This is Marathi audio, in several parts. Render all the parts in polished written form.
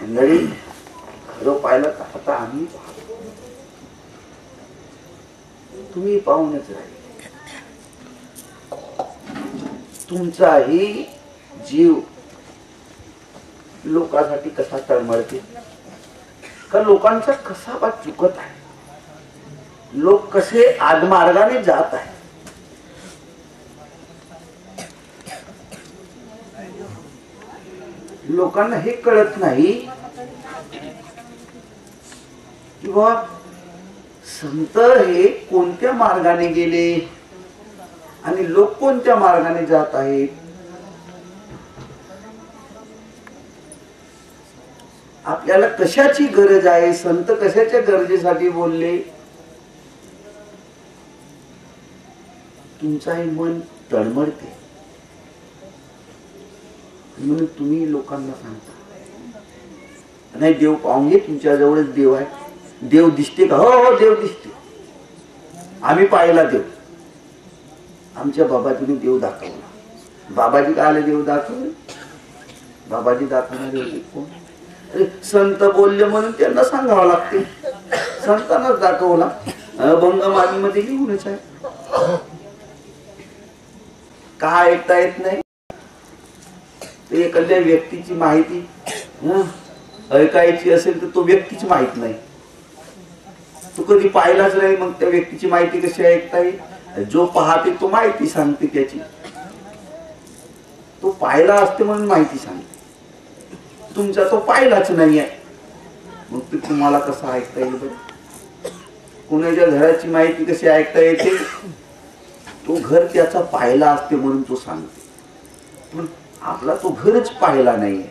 मंडळी खरं पाहिलं तर आता आम्ही तुम्ही पाहूनच राहील. तुमचाही जीव लोकांसाठी कसा तळमळते का लोकांचा कसा बा चुकत आहे, लोक कसे आडमार्गाने जात आहे. लोकांना हे कळत नाही की बा संत हे कोणत्या मार्गाने गेले आणि लोक कोणत्या मार्गाने जात आहेत. आपल्याला कशाची गरज आहे, संत कशाच्या गरजेसाठी बोलले. तुमचाही मन तळमळते म्हणून तुम्ही लोकांना सांगता नाही देव पाहून घे, तुमच्या जवळच देव आहे. देव दिसते का? हो हो देव दिसते, आम्ही पाहिला देव. आमच्या बाबाजीने देव दाखवला. बाबाजी काय आले देव दाखवले? बाबाजी दाखवणारे होते कोण? अरे संत बोलले म्हणून त्यांना सांगावं लागते. संतांनाच दाखवला. भंगमालीमध्ये लिहूनच आहे. काय ऐकता येत नाही एखाद्या व्यक्तीची माहिती ऐकायची असेल तर तो व्यक्तीची माहित नाही. तू कधी पाहिलाच नाही, मग त्या व्यक्तीची माहिती कशी ऐकता येईल? जो पाहते तो माहिती सांगते त्याची. तो पाहिला असते म्हणून माहिती सांगते. तुमचा तो पाहिलाच नाहीये, मग ते तुम्हाला कसं ऐकता येईल? कुणाच्या घराची माहिती कशी ऐकता येते? तो घर त्याचा पाहिला असते म्हणून तो सांगते. पण आपला तो घरच पाहिला नाहीये,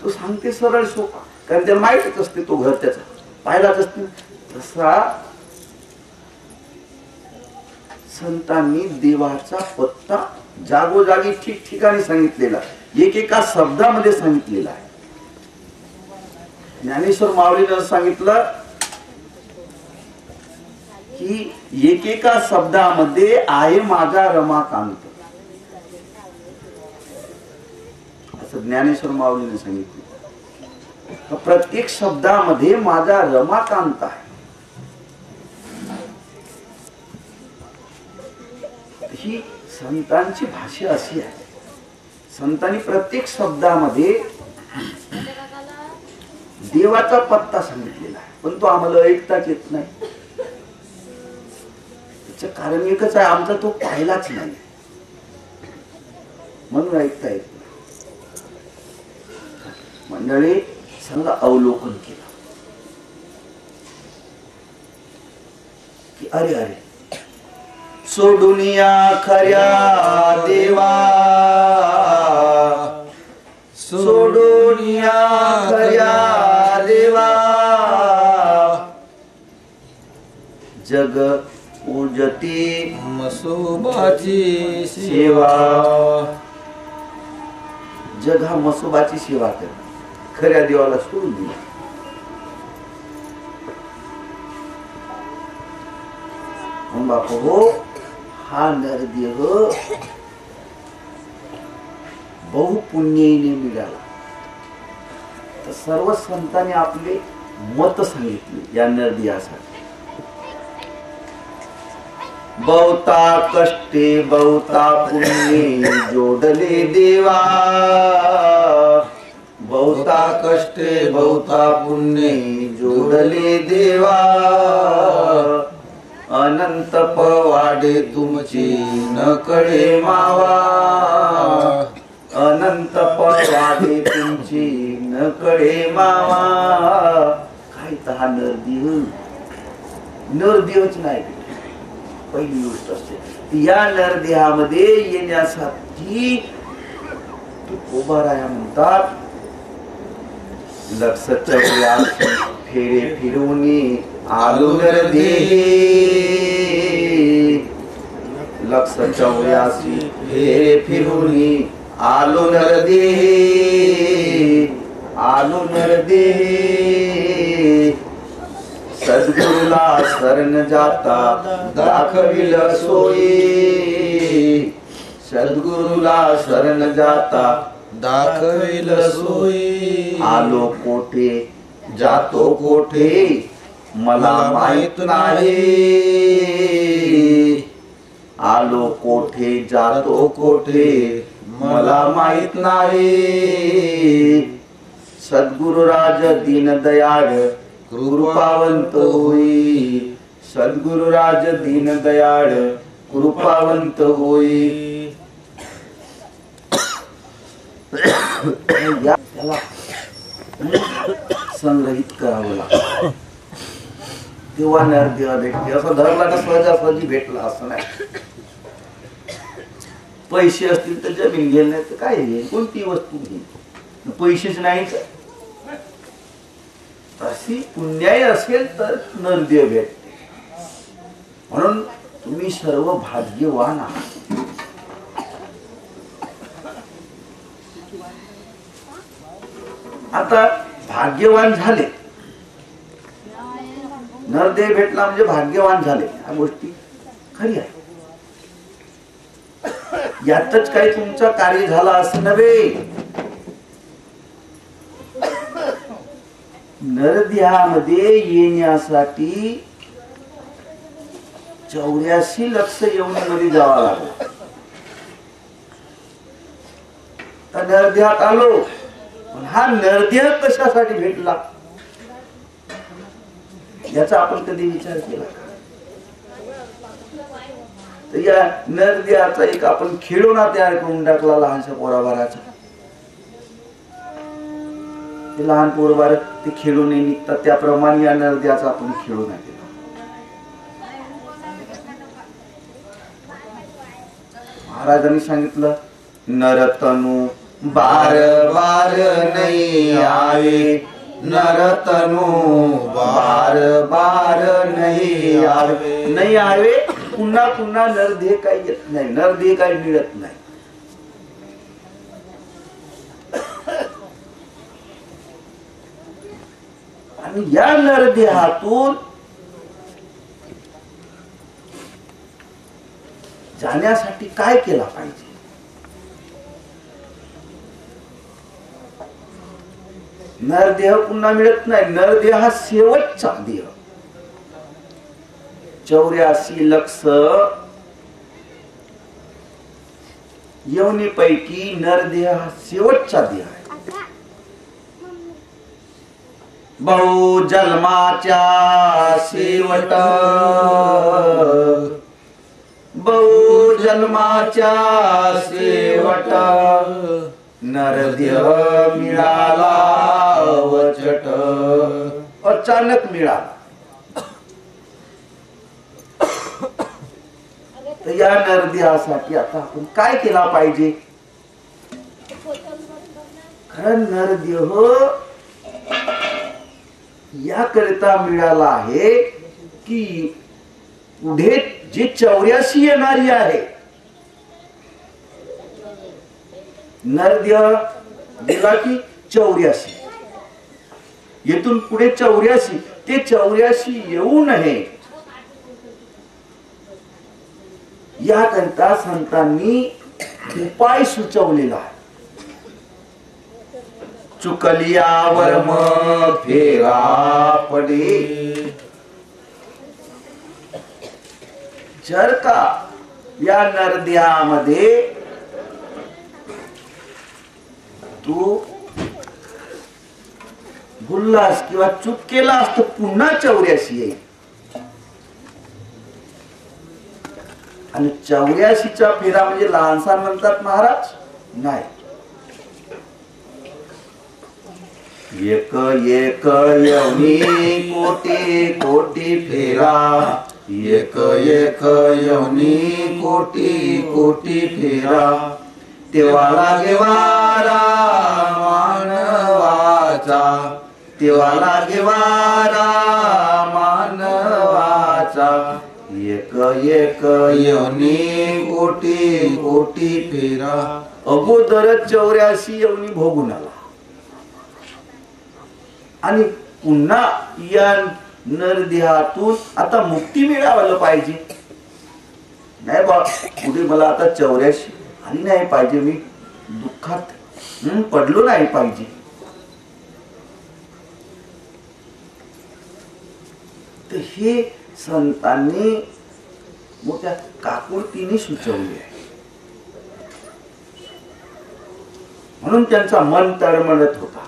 तो सांगते सरळ सोपा, कारण त्याला माहितच असते तो घर त्याचा पाहिलाच असते. तसा संतांनी देवाचा पत्ता जागोजागी ठिकठिकाणी सांगितलेला, एकेका शब्दामध्ये सांगितलेला आहे. ज्ञानेश्वर माऊलीनं सांगितलं की एकेका शब्दामध्ये आहे माझा रमाकांत. असं ज्ञानेश्वर माऊलीने सांगितलं. प्रत्येक शब्दामध्ये माझा रमाकांत आहे. ही संतांची भाषा अशी आहे. संतांनी प्रत्येक शब्दामध्ये देवाचा पत्ता सांगितलेला आहे, पण तो आम्हाला ऐकताच येत नाही. त्याचं कारण एकच आहे, आमचा तो पाहिलाच नाही म्हणून ऐकता येत नाही. मंडळी सांगा अवलोकन केलं की अरे अरे सोडून या खऱ्या देवा, सोडून या खऱ्या देवा, जग पूजती मसोबाची सेवा. जग हा मसोबाची सेवा कर, खऱ्या देवाला सोडून दिला. बापू हो, हा नरदेह बहुपुण्याने मिळाला. तर सर्व संतांनी आपले मत सांगितले या नरदेहासाठी. बहुता कष्टे बहुता पुण्ये जोडले देवा, बहुता कष्टे बहुता पुण्ये जोडले देवा, अनंत पवाडे तुमची न कळे मावा, अनंत पवाडे तुमची न कळे मावा. काय तर हा नरदेहच नाही. पहिली गोष्ट असते या नरदेहामध्ये येण्यासाठी तू उभा राहा म्हणतात. लक्ष फेरे फिरवणी आलो नरदेही, लक्ष 84 फेरे फिरवणी आलो नरदेही, आलो नरदेही. सद्गुरुला शरण जाता दाखविल सोयी, सद्गुरुला शरण जाता दाखविल सोयी आलो कोठे जातो कोठे मला माहित नाही आलो कोठे जातो कोठे मला माहित नाही सद्गुरुराज दीनदयाळ कृपावंत होई सद्गुरुराज दीनदयाळ कृपावंत होई त्याला संग्रहित करावं लागतं तेव्हा नरदेवा भेटते असं धरला ना सहजासहजी भेटला असं नाही पैसे असतील तर जमीन घेईल नाही तर काय घेईल कोणती वस्तू घेईल पैसेच नाही अशी पुण्याई असेल तर नरदेव भेटते म्हणून तुम्ही सर्व भाग्यवान आहात आता भाग्यवान झाले नरदेव भेटला म्हणजे भाग्यवान झाले या गोष्टी खरी आहे यातच काही तुमचं कार्य झालं असं नव्हे नरदेहामध्ये येण्यासाठी 84 लक्ष योनीमध्ये जावं लागलं तर नरदेहात आलो पण हा नरदेह कशासाठी भेटला याचा आपण कधी विचार केला का तर या नरदेहाचा एक आपण खेळोना तयार करून टाकला लहानशा पोराबाराचा ते लहान पोरबार ते खेळून निघतात त्याप्रमाणे या नरदेहाचा आपण खेळोना केला महाराजांनी सांगितलं नरतनु बार बार नहीं आवे नरतनु बार बार नहीं आवे पुन्हा पुन्हा नरदेह काही येत नाही नरदेह काही मिळत नाही आणि या नरदेहातून जाण्यासाठी काय केला पाहिजे नरदेह पुन्हा मिळत नाही नरदेह हा शेवटचा देह 84 लक्ष योनीपैकी नरदेह हा शेवटचा देह आहे बहु जन्माच्या शेवट बहु जन्माच्या शेवट नरदेह मिळाला वचट अचानक मिळाला तर या नरदेहासाठी आता आपण काय केला पाहिजे खरं नरदेह याकरिता मिळाला आहे की पुढे जे 84 येणारी आहे नरदेह दिला की 84 येथून पुढे 84 ते 84 येऊ नये याकरिता संतांनी उपाय सुचवलेला आहे चुकलियावर मग फेरा पडे जर का या नरदेहामध्ये तू भुललास किंवा चूक केलास तर पुन्हा 84 येईल आणि 84चा फेरा म्हणजे लहानसा म्हणतात महाराज नाही एक एक योनी कोटी कोटी फेरा एक एक योनी कोटी कोटी फेरा तेव्हा लागे वारा मानवाचा तेव्हा लागे वारा मानवाचा एक एक योनी कोटी कोटी फेरा अगोदर 84 योनी भोगून आला आणि पुन्हा या नरदेहातून आता मुक्ती मिळायला पाहिजे नाही बा पुढे मला आता 84 आणि नाही पाहिजे मी दुःखात पडलो नाही पाहिजे. तर हे संतांनी मोठ्या काकुळतीने सुचवले आहे. म्हणून त्यांचा मन तळमळत होता.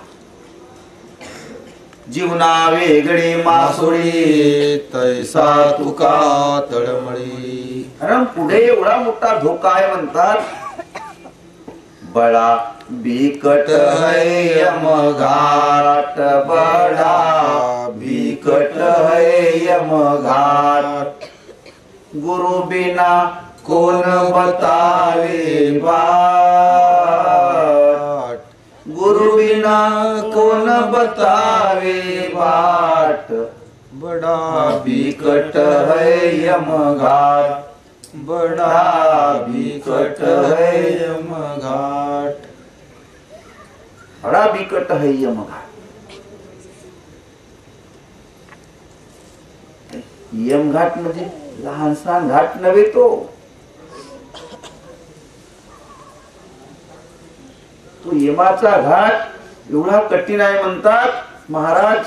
जीवना वेगळे मासोळी तैसा तुका तळमळी. कारण पुढे एवढा मोठा धोका आहे म्हणतात. बडा बिकट है यमघाट, बडा बिकट है यमघाट. गुरु बिना कोण बतावे बाट, गुरु बिना कोण बतावे बाट. बडा बिकट है यमघाट, बडा बिकट है यमघाट. बडा बिकट है यमघाट. यमघाट म्हणजे लहानसा घाट नव्हे तो. तो यमाचा घाट एवढा कठीण आहे म्हणतात महाराज.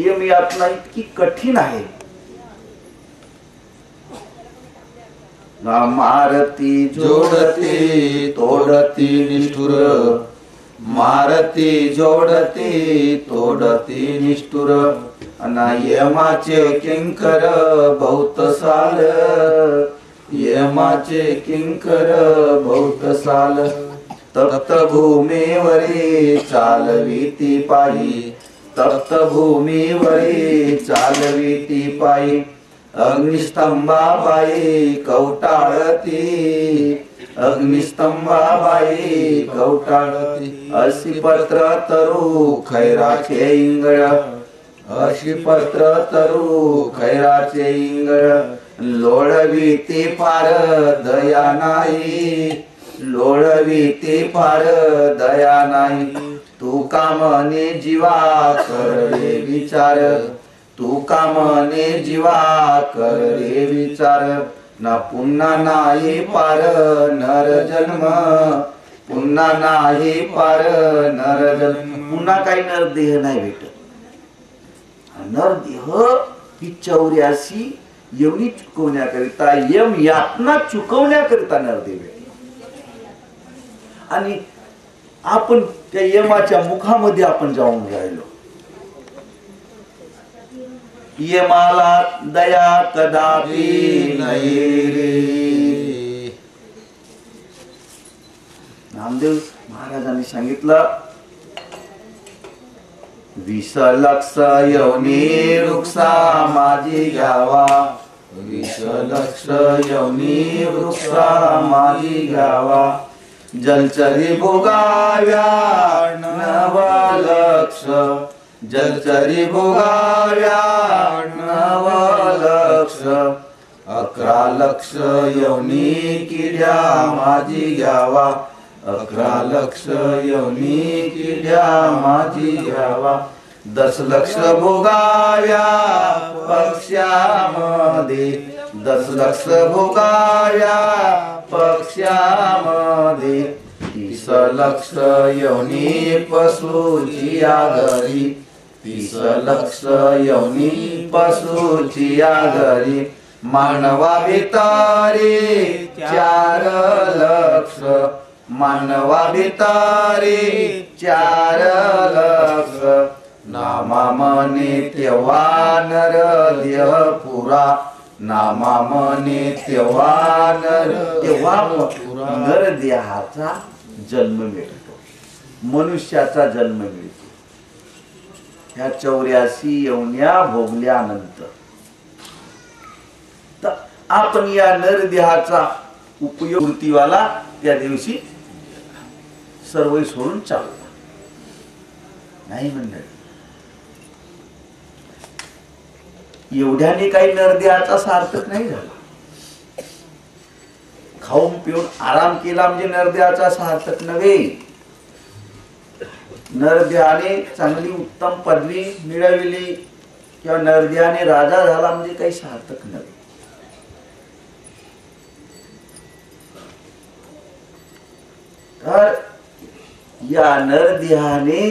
यम यातना इतकी कठीण आहे. मारती जोडती तोडती निष्ठुर, मारती जोडती तोडती निष्ठुर. यमाचे किंकर बहुत साल, यमाचे किंकर बहुत साल. तप्त भूमीवरी चालविती पायी, तप्त भूमीवरी चालविती पायी. अग्निस्तंभाबाई कवटाळती, अग्निस्तंभाबाई कवटाळती. अशी पत्र तरु खैराचे इंगळ, अशी पत्र तरु खैराचे इंगळ. लोळविती फार दया नाही, लोळविती फार दया नाही. तू कामने जीवा कर रे विचार, तू कामने जीवा कर रे विचार. ना पुन्हा नाही पार नर जन्म, पुन्हा नाही पार नर जन्म. पुन्हा काही नरदेह नाही भेटत. नरदेह ही 84 एवढी चुकवण्याकरिता, यम यातना चुकवण्याकरिता नरदेह भेटला. आणि आपण त्या यमाच्या मुखामध्ये आपण जाऊन राहिलो. यमाला दया कदापि नाही रे. नामदेव महाराजांनी सांगितलं 20 लक्ष योनी वृक्षा माझी घ्यावा, 20 लक्ष योनी वृक्षा माझी घ्यावा. जलचरी भोगाव्या 9 लक्ष, जलचरी भोगाव्या 9 लक्ष. 11 लक्ष योनी किड्या माझी घ्यावा, 11 लक्ष योनी किड्या माझी घ्यावा. 10 लक्ष भोगाव्या पक्ष्यामध्ये, 10 लक्ष भोगाव्या पक्ष्यामध्ये. 30 लक्ष योनी पशुची घरी, 30 लक्ष योनी पशुची घरी. मानवा भितारी 4 लक्ष, मानवा भितारी 4 लक्ष. नामा मने तेव्हा नर देह पुरा, नामा मने तेव्हा नर देहाचा जन्म मिळतो, मनुष्याचा जन्म मिळतो. ह्या 84 योन्या भोगल्यानंतर तर आपण या नरदेहाचा उपयोग मूर्तीवाला त्या दिवशी सर्व सोडून चालला नाही. मंडळी एवढ्याने काही नरदेहाचा सार्थक नाही झाला. खाऊन पिऊन आराम केला म्हणजे नरदेहाचा सार्थक नव्हे. नरदेहाने चांगली उत्तम पदवी मिळवली किंवा नरदेहाने राजा झाला म्हणजे काही सार्थक नव्हे. तर या नरदेहाने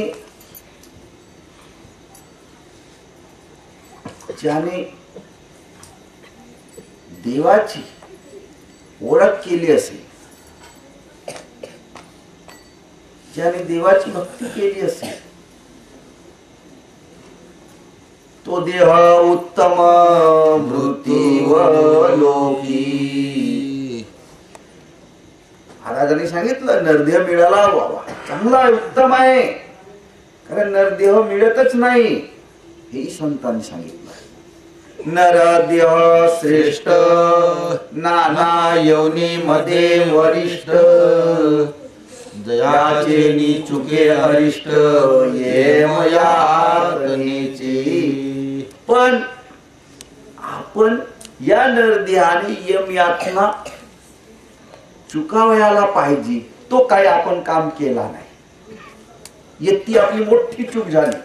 ज्याने देवाची ओळख केली असेल, ज्याने देवाची भक्ती केली असेल, तो देह उत्तम भृतीव लोकी. महाराजांनी सांगितलं नरदेह मिळाला बाबा चांगला आहे, उत्तम आहे, कारण नरदेह मिळतच नाही हे संतांनी सांगितलं. नरदेह श्रेष्ठ नाना योनी मध्ये वरिष्ठ, जयाचे नी चुके अरिष्ट ये मयातनेची. पण आपण या नरदेहाने यम यातना चुकावयाला पाहिजे तो काय आपण काम केला नाही, येती आपली मोठी चूक झाली.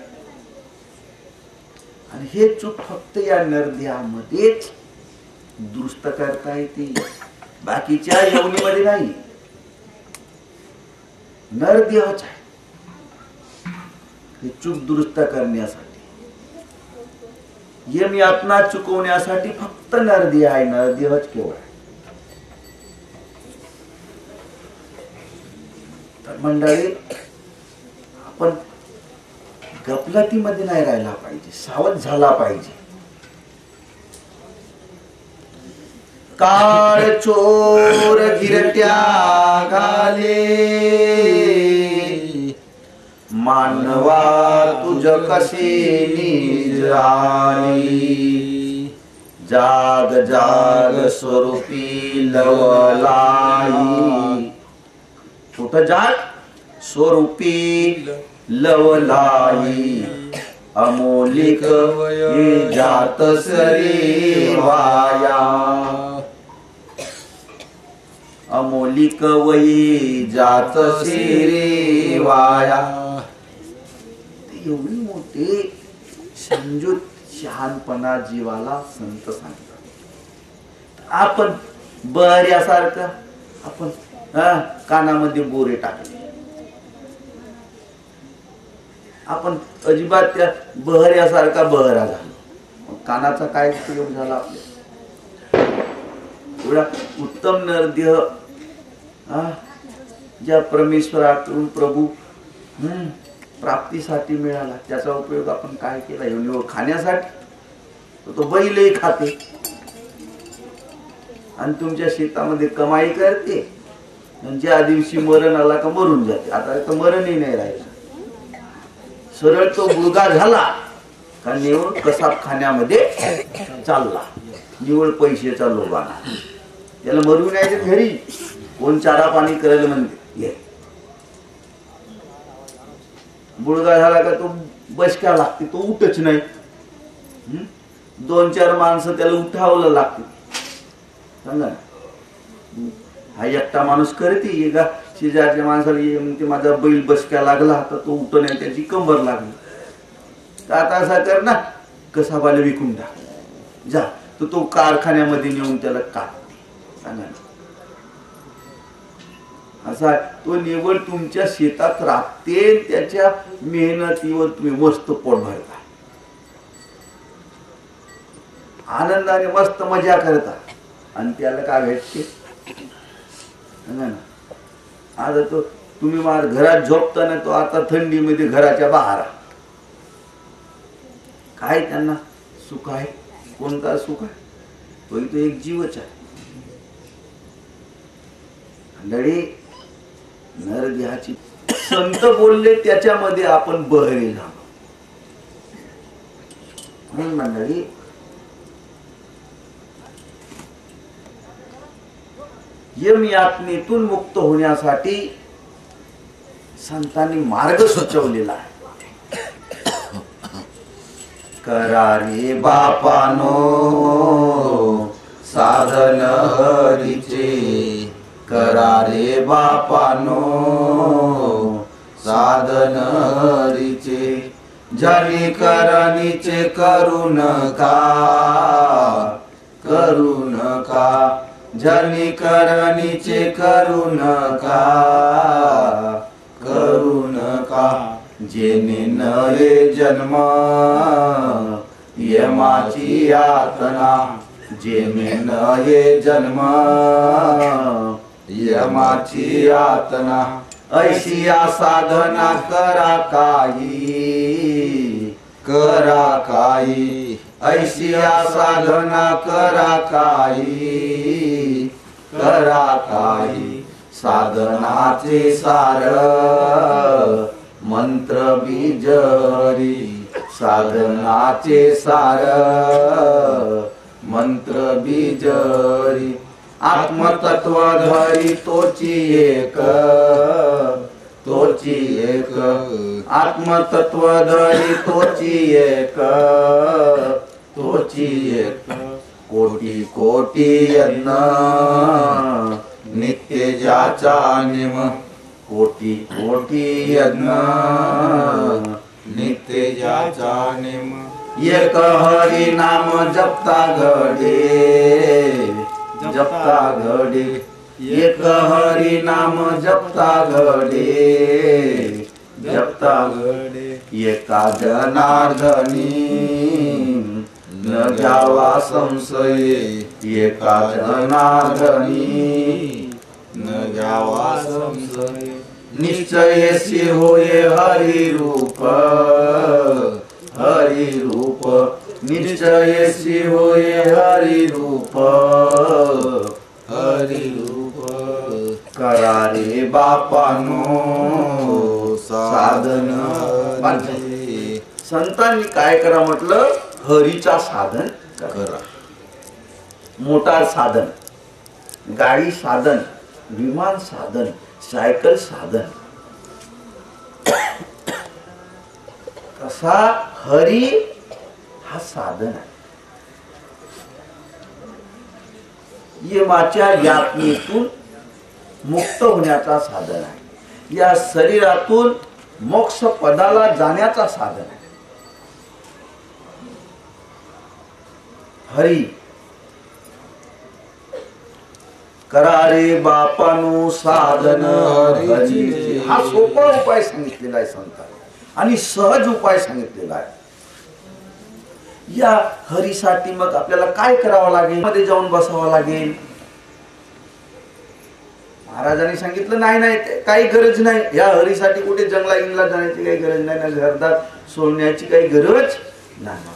आणि हे चूक फक्त या नरदेहामध्येच दुरुस्त करता येते, बाकीच्या योनीमध्ये नाही. नरदेहच आहे हे चूक दुरुस्त करण्यासाठी, यम यातना चुकवण्यासाठी फक्त नरदेह आहे, नरदेहच केवळ आहे. तर मंडळी आपण गफलतीमध्ये नाही राहिला पाहिजे, सावध झाला पाहिजे. काळ चोर गिरट्या घाले मानवा तुझ कसे निजानी, जाग जाग स्वरूपी लवलाई. कुठं जाग? स्वरूपी लवलाई. अमोलिक ये जात सरी वाया, अमोलिक वही जात सिरी वाया. एवढी मोठी समजूत शहाणपणा जीवाला संत सांगतात. आपण बहऱ्यासारखं आपण कानामध्ये बोरे टाकले, आपण अजिबात त्या बहऱ्यासारखा बहरा झालो, कानाचा काय उपयोग झाला आपल्या. एवढा उत्तम नरदेह ज्या परमेश्वराकडून प्रभू प्राप्तीसाठी मिळाला, त्याचा उपयोग आपण काय केला? एवढं खाण्यासाठी तो बैलही खाते आणि तुमच्या शेतामध्ये कमाई करते, ज्या दिवशी मरण आला का मरून जाते. आता तर मरणही नाही राहिलं, सरळ तो मुलगा झाला का निवळ कसाब खाण्यामध्ये चालला, निवळ पैशाचा लोभाना. त्याला मरून यायचं घरी, कोण चारा पाणी करायला म्हणते. मुलगा झाला का तो बसका लागते, तो उठच नाही. 2-4 माणसं त्याला उठावलं लागते. सांगा हा एकटा माणूस करते का शेजारच्या माणसाला म्हणते माझा बैल बसक्या लागला तर तो उठो नाही, त्याची कंबर लागली. तर आता असा कर ना, कसाबाला विकून टाक जा, तर तो कारखान्यामध्ये नेऊन त्याला काढते. सांगा ना, असा तो निवड तुमच्या शेतात राहते, त्याच्या मेहनतीवर तुम्ही मस्त पोट भरता, आनंदाने मस्त मजा करता, आणि त्याला काय भेटते? आता तो तुम्ही घरात झोपताना तो आता थंडीमध्ये घराच्या बाहेर, काय त्यांना सुख आहे? कोणता सुख आहे? तो एक जीवच आहे. लढे नरदेहाची संत बोलले त्याच्यामध्ये आपण बहरे झालो. म्हणून मंडळी यम यातनेतून मुक्त होण्यासाठी संतांनी मार्ग सुचवलेला आहे. करारे बापानो साधन हरीचे, करारे बापानो साधन हरीचे, जनी करनीचे करू नका, करू नका, जनी करनीचे करू नका. जेणे नये जन्म यमाची यातना, जेणे नये जन्म यमाची यातना, ऐशी या साधना करा काही, करा काही, ऐशी या साधना करा काही, करा काही, साधनाचे सार मंत्र बीज हरी, साधनाचे सार मंत्र बीज हरी, आत्मतत्व धरी तोची एक, तोची एक, आत्मतत्व धरी तोची एक, तोची एक, कोटी कोटी यज्ञ नित्य ज्याचा नेम, कोटी कोटी यज्ञ नित्य ज्याचा नेम, एक हरी नाम जपता घडे, जपता घडे, एक हरी नाम जपता घडे, जपता घडे, एका जनार्दनी न जावा संशय, एका जनार्दनी न जावा संशय, निश्चयसी होये हरि रूप, हरि रूप, निश्चयसी होये हरि रूप, हरि रूप, करा रे बापानो साधन, संतांनी काय करा म्हटलं, हरीचा साधन करा. मोटार साधन, गाडी साधन, विमान साधन, सायकल साधन, कसा हरी हा साधन आहे. यमाच्या यातनेतून मुक्त होण्याचा साधन आहे, या शरीरातून मोक्ष पदाला जाण्याचा साधन आहे. हरी करा रे बापानो साधन हरीचे, हा सोपा उपाय सांगितलेला आहे संतांनी आणि सहज उपाय सांगितलेला आहे. या हरीसाठी मग आपल्याला काय करावं लागेल, मध्ये जाऊन बसावं लागेल. महाराजांनी सांगितलं नाही नाही काही गरज नाही, या हरीसाठी कुठे जंगला जाण्याची काही गरज नाही, ना घरदार सोडण्याची काही गरज नाही.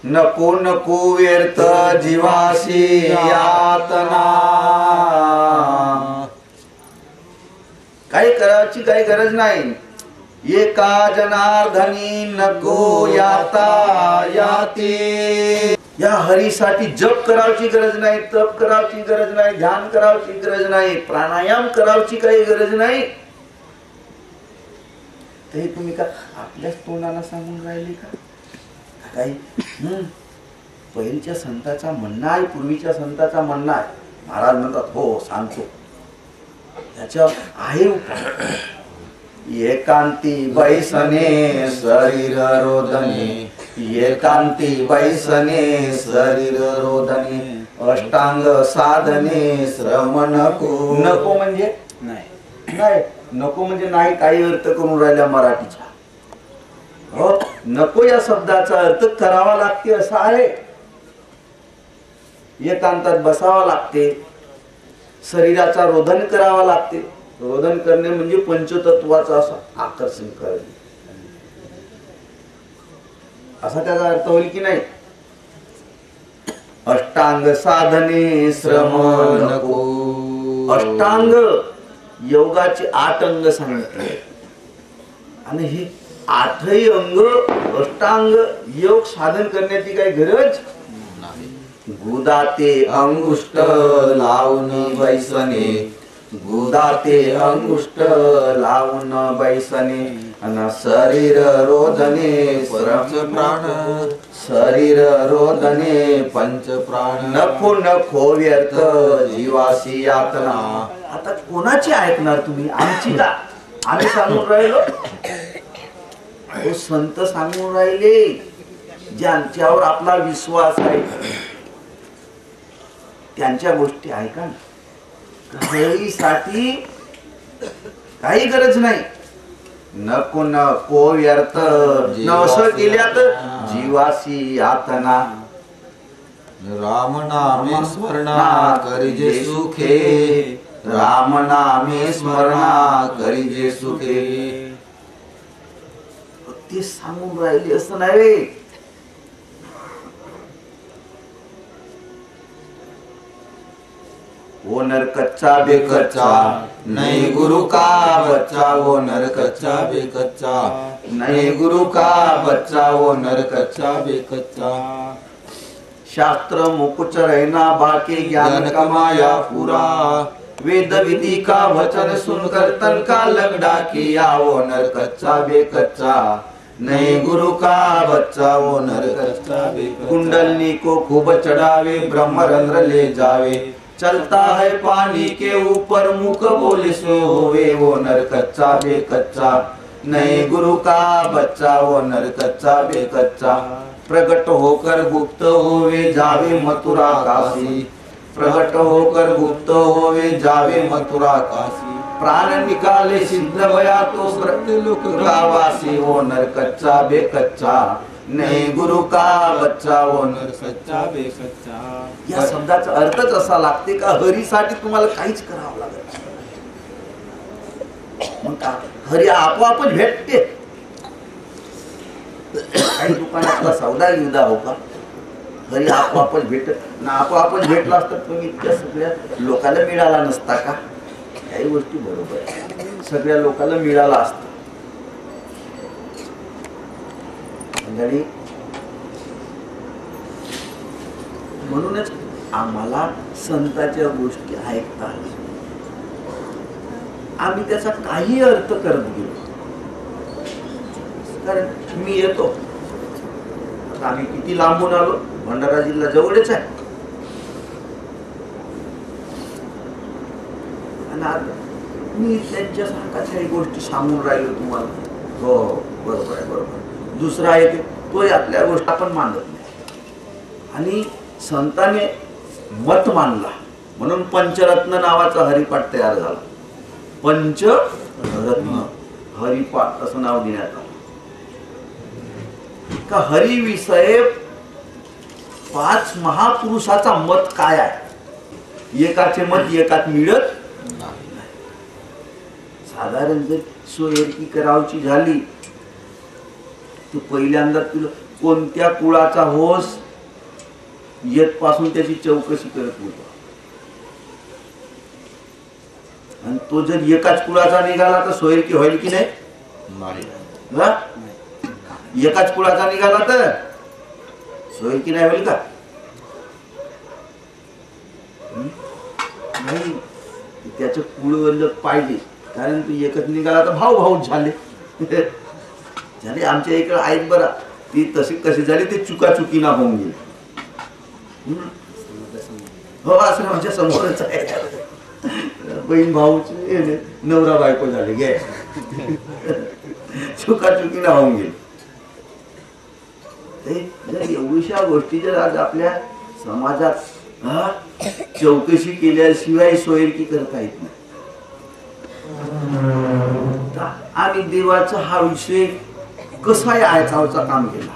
नको नको व्यर्थ जीवाशी यातना, काही करायची काही गरज नाही. एका जनार्दनी नको याता याती, या हरीसाठी जप करायची गरज नाही, तप करायची गरज नाही, ध्यान करायची गरज नाही, प्राणायाम करायची काही गरज नाही. ते तुम्ही का आपल्याच तोंडाला सांगून राहिले का काही? पहिलीच्या संताचा म्हणणं आहे, पूर्वीच्या संताचा म्हणणं आहे. महाराज म्हणतात हो सांगतो, त्याच्या आहे उपाय. एकांती बैसने शरीर रोदने, एकांती बैसने शरीर रोदने, अष्टांग साधने श्रम नको. नको म्हणजे नाही, नाही नको म्हणजे नाही, काही अर्थ करून राहिला मराठीचा. हो, नको या शब्दाचा अर्थ करावा लागते असा आहे. एकांतात बसावा लागते, शरीराचा रोदन करावा लागते. रोदन करणे म्हणजे पंचतत्वाचा असं आकर्षण करणे, असा त्याचा अर्थ होईल की नाही. अष्टांग साधने श्रम नको. अष्टांग योगाचे 8 अंग सांगितले आणि हे 8ही अंग अष्टांग योग साधन करण्याची काही गरज नाही. गुदाते अंगुष्ट लावून बैसणे, गुदाते अंगुष्ट लावून बैसणे, अन शरीर रोदने पंच प्राण, शरीर रोदने पंच प्राण. नको नको व्यर्थ जीवाशी यातना. आता कोणाची ऐकणार तुम्ही, आमची का? आम्ही सांगून राहिलो, संत सांगून राहिले, ज्यांच्यावर आपला विश्वास आहे त्यांच्या गोष्टी ऐका. हरीसाठी काही गरज नाही. नको नको व्यर्थ नवस केल्यात जीवासी यातना. राम नामे स्मरणा करिजे सुखे, राम नामे स्मरणा करिजे सुखे. ते सांगून राहिले असं नाही. वो नर कच्चा बेकच्चा नहीं गुरु का बच्चा वो नर कच्चा बेकच्चा, नहीं गुरु का बच्चा वो नर कच्चा बेकच्चा. शास्त्र मुकुच रहना बाकी ज्ञान कमाया पूरा, वेद विधि का वचन सुनकर तन का लगड़ा किया वो नर कच्चा बेकच्चा, नहीं गुरु का बच्चा वो नर कच्चा बेकच्चा. कुंडलनी को खूब चढ़ावे ब्रह्मरंध्र ले जावे, चलता है पानी के ऊपर मुख बोले सो होवे वो नर कच्चा बेकच्चा, नहीं गुरु का बच्चा वो नर कच्चा बेकच्चा. प्रगट होकर गुप्त होवे जावे मथुरा काशी, प्रगट होकर गुप्त होवे जावे मथुरा काशी. प्राण निकाले सिद्ध भया तो मृत्युलोक का वासी वो नर कच्चा बेकच्चा, नहीं गुरु का बच्चा वो नर कच्चा बेकच्चा. या शब्दाचा अर्थच असा लागते का हरीसाठी तुम्हाला काहीच करावं लागत नाही. मग का हरी आपोआपच भेटते. काही दुकानातला सौदा युदा हो का, हरी आपोआपच भेटत ना. आपोआपच भेटला असता तुम्ही इतक्या सगळ्या लोकांना मिळाला नसता का. काही गोष्टी बरोबर आहे, सगळ्या लोकांना मिळाला असता. मंडळी, म्हणूनच आम्हाला संतांच्या गोष्टी ऐकता आल्या. आम्ही त्याचा काही अर्थ करत गेलो. कारण मी येतो, आता आम्ही किती लांबून आलो, भंडारा जिल्हा जवळच आहे. आणि आता मी त्यांच्यासारखा काही गोष्टी सांगून राहिलो तुम्हाला. हो बरोबर आहे, बरोबर. दुसरा आहे तोही आपल्या गोष्टी आपण मानत नाही. आणि संतांनी मत मानला म्हणून पंचरत्न नावाचा हरिपाठ तयार झाला. पंचरत्न हरिपाठ असं नाव देण्यात आलं. का हरी विषय 5 महापुरुषाचा मत काय आहे. एकाचे मत एकात मिळत नाही. साधारण जर सोयरकी करावची झाली तर पहिल्यांदा तुला कोणत्या कुळाचा होस येत पासून त्याची चौकशी करत होता. आणि तो जर एकाच कुळाचा निघाला तर सोयरकी होईल की नाही. एकाच कुळाचा निघाला तर सोयरकी नाही होईल का. नाही, त्याचं कुळ पाहिजे. कारण तू एकच निघाला तर भाऊ भाऊच झाले. झाले आमच्या इकडे आहेत बरा. ती तशी कशी झाली ते चुकाचुकीना होऊन गेली. हो असं आमच्या समोरच आहे. बहीण भाऊचे नवरा बायको झाले गे. चुकाचुकीना होऊन गेली. एवढ्या गोष्टी जर आज आपल्या समाजात चौकशी केल्याशिवाय सोयरकी करता येत नाही. आम्ही देवाचा हा विषय कसा ऐकावचा काम केला.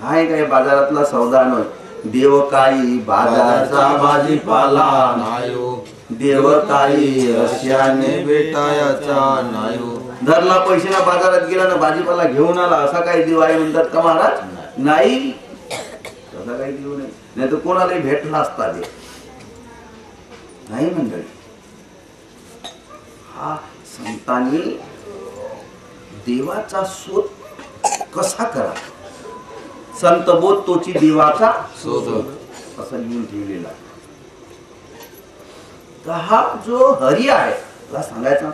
आहे काय बाजारातला सौदा न देव काही बाजाराचा भाजीपाला नायो, देव काही रश्याने भेटायचा नायो. धरला पैशाला बाजारात गेला ना भाजीपाला घेऊन आला असा काही देव आहे म्हणतात का महाराज. नाही, तसा काही देव नाही. नाही तर कोणालाही भेटला असता देव नाही. मंडळी, हा संतांनी देवाचा शोध कसा करा. संत बोध तोची देवाचा शोध असं लिहून ठेवलेला. तर हा जो हरी आहे त्याला सांगायचा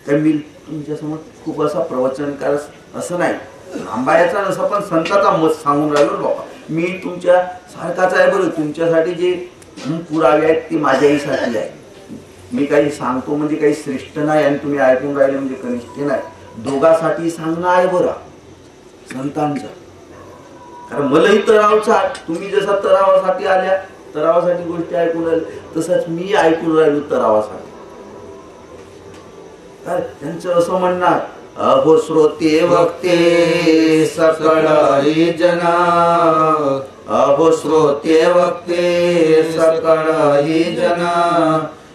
तर मी तुमच्या समोर खूप असा प्रवचनकार असं नाही, आंबायाचा नसा, पण संताचा मत सांगून राहिलो बाबा. मी तुमच्या सारखाच आहे बरं. तुमच्यासाठी जे पुरावे आहेत ते माझ्याहीसाठी आहे. मी काही सांगतो म्हणजे काही श्रेष्ठ नाही आणि तुम्ही ऐकून राहिले म्हणजे कनिष्ठ नाही. दोघांसाठी सांगणं आहे बरं संतांचं. कारण मलाही तरावचा, तुम्ही जसा तरावासाठी आल्या तरावासाठी गोष्टी ऐकून राहिले, तसंच मी ऐकून राहिलो तरावासाठी. काय त्यांचं असं म्हणणार, अहो श्रोते वक्ते सकळ ही जना, अहो श्रोते वक्ते सकळ ही जना,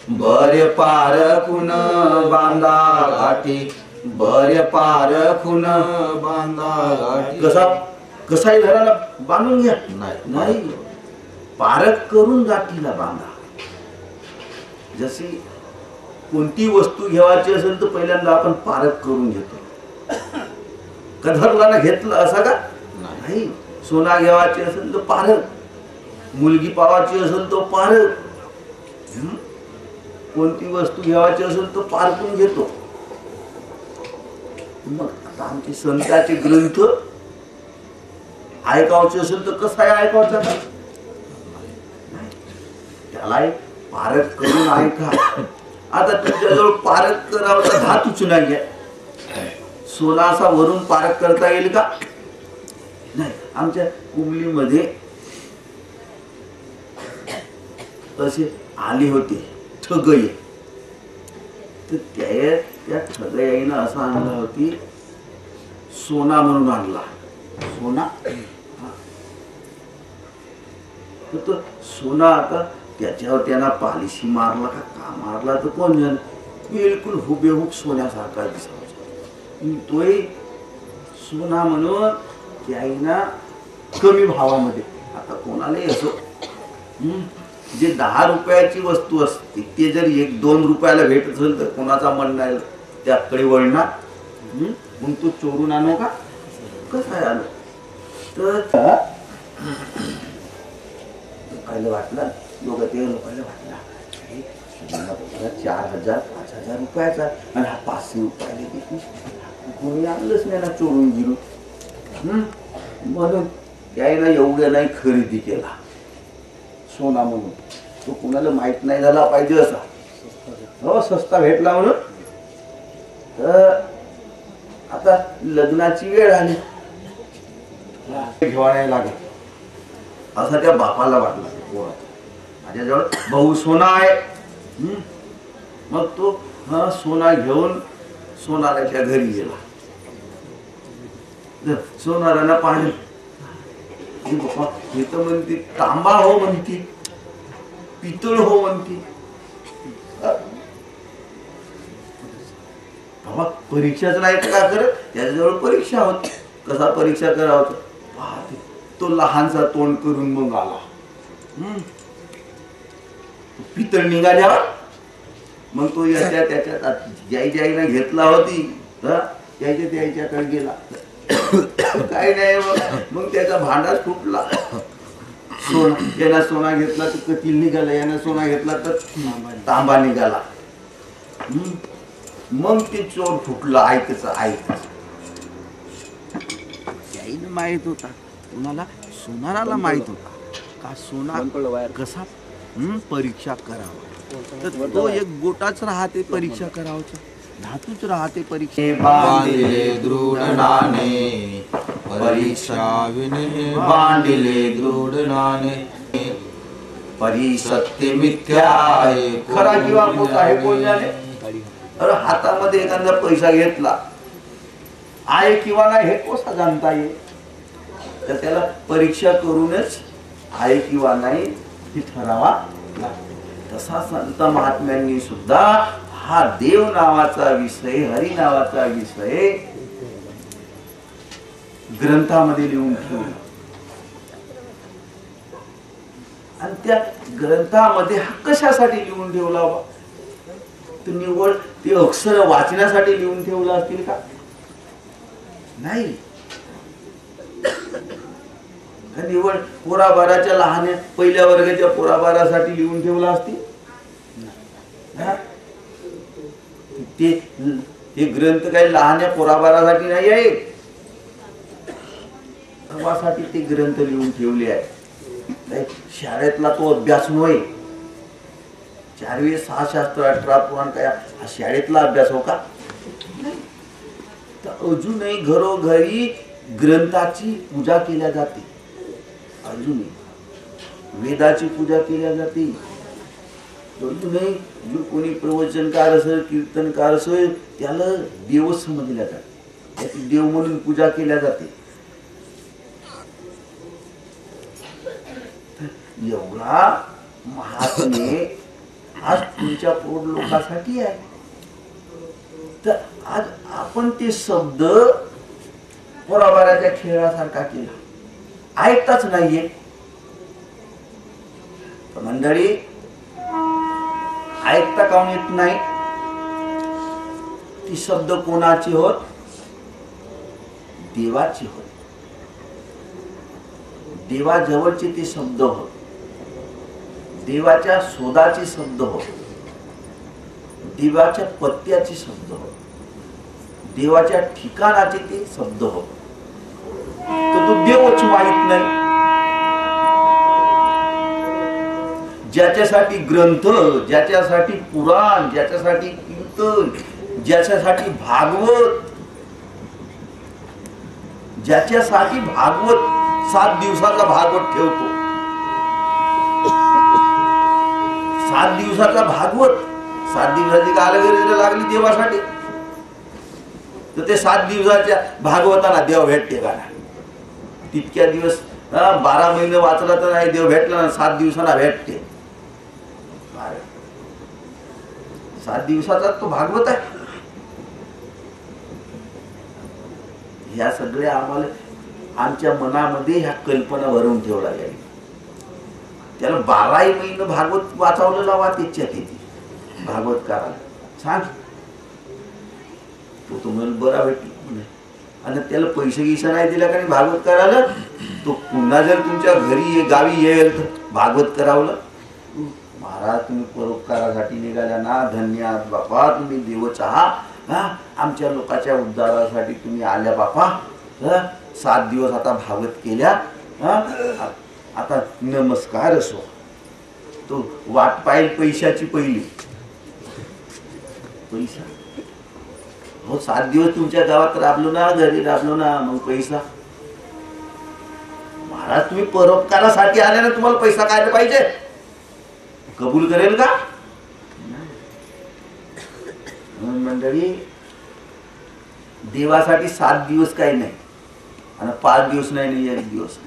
बरे पारखून बांधा गाठी, बरे पारखून बांधा गाठी. कसाही घराला बांधून घ्या नाही, पारख करून गाठीला बांधा. जशी कोणती वस्तू घ्यावायची असेल तर पहिल्यांदा आपण पारख करून घेतो. कधरला घेतलं असा का नाही. सोना घ्यावायची असेल तर पारख, मुलगी पावायची असेल तर पारख, कोणती वस्तू घ्यावायची असेल तर पारखून घेतो. मग आता आमचे संतांचे ग्रंथ ऐकावचे असेल तर कसं आहे ऐकावचं का, त्याला पारख करून ऐका. आता तुमच्याजवळ पारख करावचा धातूच नाही आहे, सोना असा वरून पारख करता येईल का नाही. आमच्या कुंबलीमध्ये असे आले होते ठगई, तर त्या ठगईनं असं आणलं होती, सोना म्हणून आणला. सोना तो सोना आता त्याच्यावर त्यांना पॉलिशी मारला का मारला तर कोण जाणे, बिलकुल हुबेहूब सोन्यासारखा दिसायचा. तोही सोना म्हणून त्याईना कमी भावामध्ये. आता कोणालाही असो, जे 10 रुपयाची वस्तू असते ते जर 1-2 रुपयाला भेटत असेल तर कोणाचा मन नाही त्याकडे वळणार. मग तो चोरून आणू का, कसं आहे आलं तर लोकायला वाटलं, लोकायला वाटला 4,000-5,000 रुपयाचा आणि हा 500 रुपयाला देतो. कोणी आणलंच नाही ना, चोरून गेलो. म्हणून त्याला एवढं नाही खरेदी केला सोना म्हणून. तो कुणाला माहित नाही झाला पाहिजे असा, हो सस्ता भेटला म्हणून. तर आता लग्नाची वेळ आली, घेवा नाही लागेल असा त्या बापाला वाटला. माझ्याजवळ भाऊ सोना आहे. मग तो सोना घेऊन सोनाराच्या घरी गेला. सोनाराला पाहिलं, बाप्पा हे तर म्हणते तांबा हो म्हणते, पितळ हो म्हणते. बाबा परीक्षाच नाही का करत, त्याच्याजवळ परीक्षा होती. कसा परीक्षा करावं पाहते, तो लहानसा तोंड करून मग आला. पितळ निघाल्यावर मग तो याच्या त्याच्यात ज्याईनं घेतला होती त्याच्याकडे गेला. काही नाही, मग त्याचा भांडाच फुटला. सोना यानं सोना घेतला तर कतील निघाला, यानं सोना घेतला तर तांबा निघाला. मग ते चोर फुटला. ऐकच त्याईनं माहित होता, कोणाला सोनाराला माहित होता का सोना कसा परीक्षा करावा. तर तो एक गोटाच राहते परीक्षा करावचं, धातूच राहते परीक्षा. बांधिले दृढ नाणे परीक्षा विने, बांधिले दृढ नाणे परी सत्य मिथ्या, खरा किंवा खोटा आहे कोण जाणे. अरे हातामध्ये एखादा पैसा घेतला आहे किंवा नाही हे कसा जाणता येईल. तर त्याला परीक्षा करूनच आहे किंवा नाही हे ठरावा लागतो. तसा संत महात्म्यांनी सुद्धा हा देव नावाचा विषय, हरी नावाचा विषय ग्रंथामध्ये लिहून ठेवला. आणि त्या ग्रंथामध्ये हा कशासाठी लिहून ठेवला बा, तर निव्वळ ते अक्षर वाचण्यासाठी लिहून ठेवला असतील का नाही. निव्वळ पोराबाराच्या लहान पहिल्या वर्गाच्या पोराबारासाठी लिहून ठेवला असतील. ते ग्रंथ काही लहान पोराबारासाठी नाही आहे, साठी ते ग्रंथ लिहून ठेवले आहे. शाळेतला तो अभ्यास नव्हे. 4 6 शास्त्र 18 पुराण काय हा शाळेतला अभ्यास हो का. तर अजूनही घरोघरी ग्रंथाची पूजा केल्या जाते. अजूनही वेदाची पूजा केल्या जाते. नाही जो कोणी प्रवचनकार असेल कीर्तनकार असेल त्याला देव समजल्या जाते, त्याची देव म्हणून पूजा केल्या जाते. एवढा महात्म्य आज तुमच्या प्रौढ लोकांसाठी आहे. तर आज आपण ते शब्द पोराबाराच्या खेळासारखा केला, ऐकताच नाहीये. मंडळी ऐकता काऊन येत नाही? ती शब्द कोणाची होत? देवाची होत. देवाजवळचे ते शब्द होत, देवाच्या शोधाचे शब्द होत, देवाच्या पत्त्याचे शब्द होत, देवाच्या ठिकाणाचे ते शब्द होत. तर तो देवच माहित नाही. ज्याच्यासाठी ग्रंथ, ज्याच्यासाठी पुराण, ज्याच्यासाठी कीर्तन, ज्याच्यासाठी भागवत, ज्याच्यासाठी भागवत 7 दिवसाचा भागवत ठेवतो, 7 दिवसाचा भागवत, 7 दिवसाची कालगरी लागली देवासाठी, तर ते 7 दिवसाच्या भागवताना देव भेटते का ना? तितक्या दिवस 12 महिने वाचला तर नाही देव भेटला ना, 7 दिवसांना भेटते. 7 दिवसाचा तो भागवत आहे. ह्या सगळ्या आम्हाला आमच्या मनामध्ये ह्या कल्पना भरून ठेवल्या गेली. त्याला 12 महिने भागवत वाचावलं लावा त्याच्यात येते भागवतकाराला सांग, तो तुम्हाला बरा भेटला. आणि त्याला पैसे गिसा नाही दिला का भागवतकाराला, तो पुन्हा जर तुमच्या घरी गावी येईल तर भागवत करावलं. महाराज तुम्ही परोपकारासाठी निघाल्या ना, धन्यवाद बापा, तुम्ही देवच आहात. आमच्या लोकांच्या उद्धारासाठी तुम्ही आल्या बापा. 7 दिवस आता भागवत केल्या, आता नमस्कार असो. तो वाट पाहिजे पैशाची पहिली पैसा. हो 7 दिवस तुमच्या गावात राबलो ना, घरी राबलो ना, मग पैसा. महाराज तुम्ही परोपकारासाठी आले ना, तुम्हाला पैसा काय पाहिजे? कबूल करेल का? मंडळी देवासाठी 7 दिवस काही नाही, आणि 5 दिवस नाही, 1 दिवस.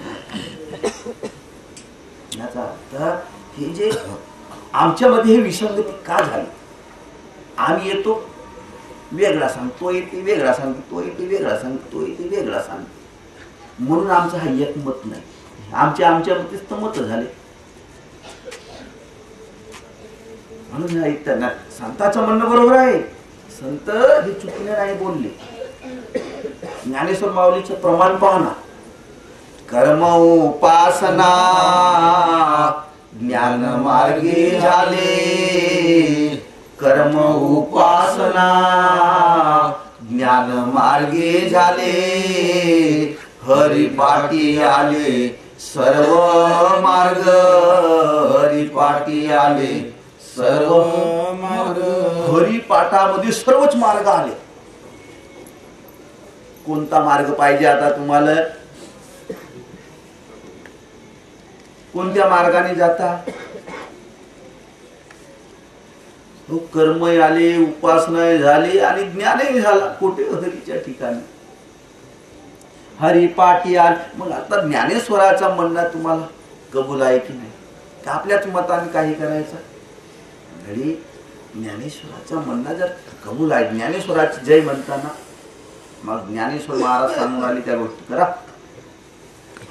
याचा अर्थ हे जे आमच्यामध्ये हे विसंगती का झाली? आम्ही येतो वेगळा सांगतो, येते वेगळा सांगतो, तो येते वेगळा सांगतो, तो येते वेगळा सांगतो. म्हणून आमचं हा एक मत नाही. आमच्यामध्येच तर मत झाले. म्हणून ऐकताना संतांचं म्हणणं बरोबर आहे. संत हे चुकीने नाही बोलले. ज्ञानेश्वर माऊलीचं प्रमाण पाहना. कर्म उपासना ज्ञान मार्गे झाले, कर्म उपासना ज्ञान मार्गे झाले, हरिपाठी आले सर्व मार्ग, हरिपाठी आले सर्व मार्ग. हरिपाठामध्ये सर्वच मार्ग आले. कोणता मार्ग पाहिजे आता तुम्हाला? कोणत्या मार्गाने जाता? कर्म आले, उपासना झाली आणि ज्ञानही झाला. कुठे? हरीच्या ठिकाणी. हरिपाठी आले. मग आता ज्ञानेश्वराचा म्हणणं तुम्हाला कबूल आहे की नाही? का आपल्याच मताने काही करायचं? घडी ज्ञानेश्वराचा म्हणणं जर कबूल आहे, ज्ञानेश्वराची जय म्हणताना, मग ज्ञानेश्वर महाराज सांगून आले त्या गोष्टी करा.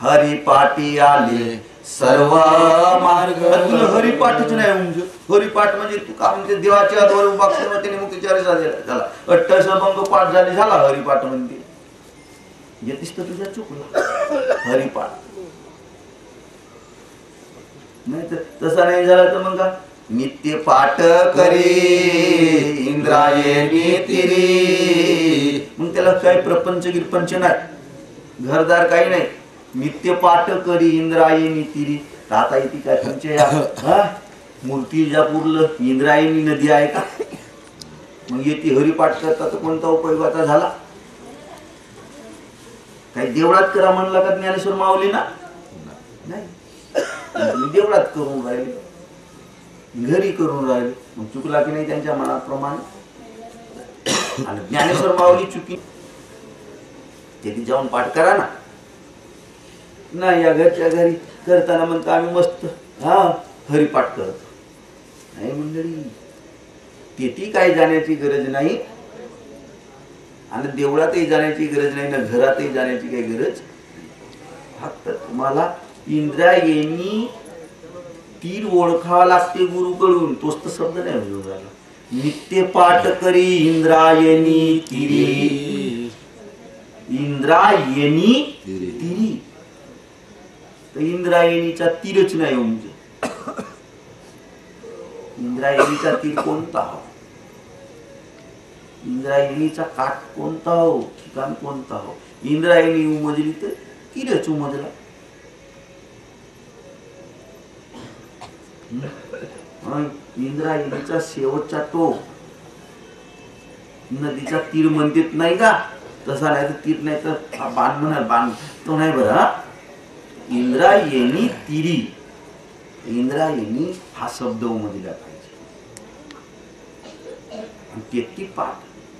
हरिपाठी आले सर्व मार्ग. तुला हरिपाठच नाही म्हणजे हरिपाठ म्हणजे तू का म्हणजे देवाच्या द्वारे उभा त्याने मुक्तीचार्य झाला, 28 अभंग पाठ झाले, झाला हरिपाठ म्हणते. येतीस तर तुझ्या चुकला हरिपाठ. नाही तर तसा नाही झाला तर मग का नित्य पाठ करे इंद्रायणी तिरी. मग त्याला काही प्रपंच गिरपंच नाही, घरदार काही नाही. नित्य पाठ करी इंद्रायणी तिरी. आता येते काय तुमच्या मूर्तिजापूरला इंद्रायणी नदी आहे का? मग येते हरिपाठ करता तर कोणता उपयोगाचा झाला? काही देवळात करा म्हणला का ज्ञानेश्वर माऊली ना? नाही. तुम्ही देवळात करून राहिले, घरी करून राहिले, मग चुकला की नाही त्यांच्या मनाप्रमाणे? आणि ज्ञानेश्वर माऊली चुकी ते जाऊन पाठ करा ना. नाही, या घरच्या घरी करताना म्हणतो आम्ही मस्त हरिपाठ करतो. नाही मंडळी, तेथी काय जाण्याची गरज नाही आणि देवळातही जाण्याची गरज नाही ना घरातही जाण्याची काही गरज. फक्त तुम्हाला इंद्रायणी तीर ओळखावा लागते गुरुकडून. तोच तर शब्द नाही घेऊन राहिला. नित्य पाठ करी इंद्रायणी तिरी, इंद्रायणी तिरी. तर इंद्रायणीचा तीरच नाही म्हणजे इंद्रायणीचा तीर कोणता हो, इंद्रायणीचा काठ कोणता हो, ठिकाण कोणता हो. इंद्रायणी उमजली तर तीरच उमजला. इंद्रायणीचा शेवटचा टोक नदीचा तीर म्हणतात नाही का, तसा नाही तर तीर नाही तर बाण म्हणा, बाण तो नाही बरं. इंद्रायणी तिरी, इंद्रायणी हा शब्द उमजला पाहिजे. तेथी पाठ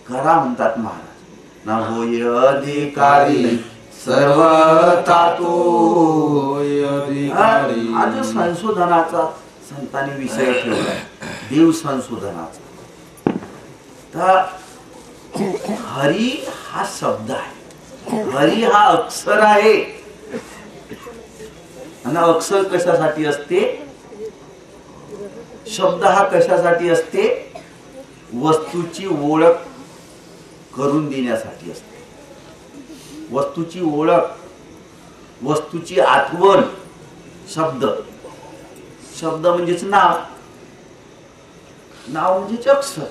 करा म्हणतात महाराज. ना होय अधिकारी सर्व तातो अधिकारी. आज संशोधनाचा संतांनी विषय ठेवला, देव संशोधनाचा. तर हरी हा शब्द आहे, हरी हा अक्षर आहे. आणि अक्षर कशासाठी असते, शब्द हा कशासाठी असते, वस्तूची ओळख करून देण्यासाठी असते. वस्तूची ओळख, वस्तूची आठवण. शब्द, शब्द म्हणजेच नाव, नाव म्हणजेच अक्षर.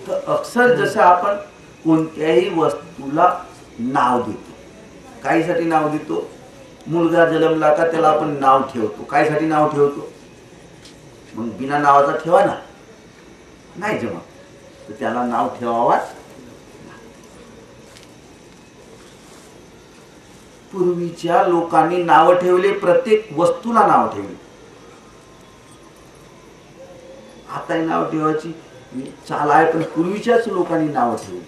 तर अक्षर जसं आपण कोणत्याही वस्तूला नाव देतो, काहीसाठी नाव देतो. मुलगा जन्मला का त्याला आपण नाव ठेवतो, कायसाठी नाव ठेवतो. मग बिना नावाचा ठेवा ना, नाही जमत, तर त्याला नाव ठेवावाच. पूर्वीच्या लोकांनी नाव ठेवले, प्रत्येक वस्तूला नाव ठेवले. आता नाव ठेवायची चाल आहे, पण पूर्वीच्याच लोकांनी नाव ठेवली.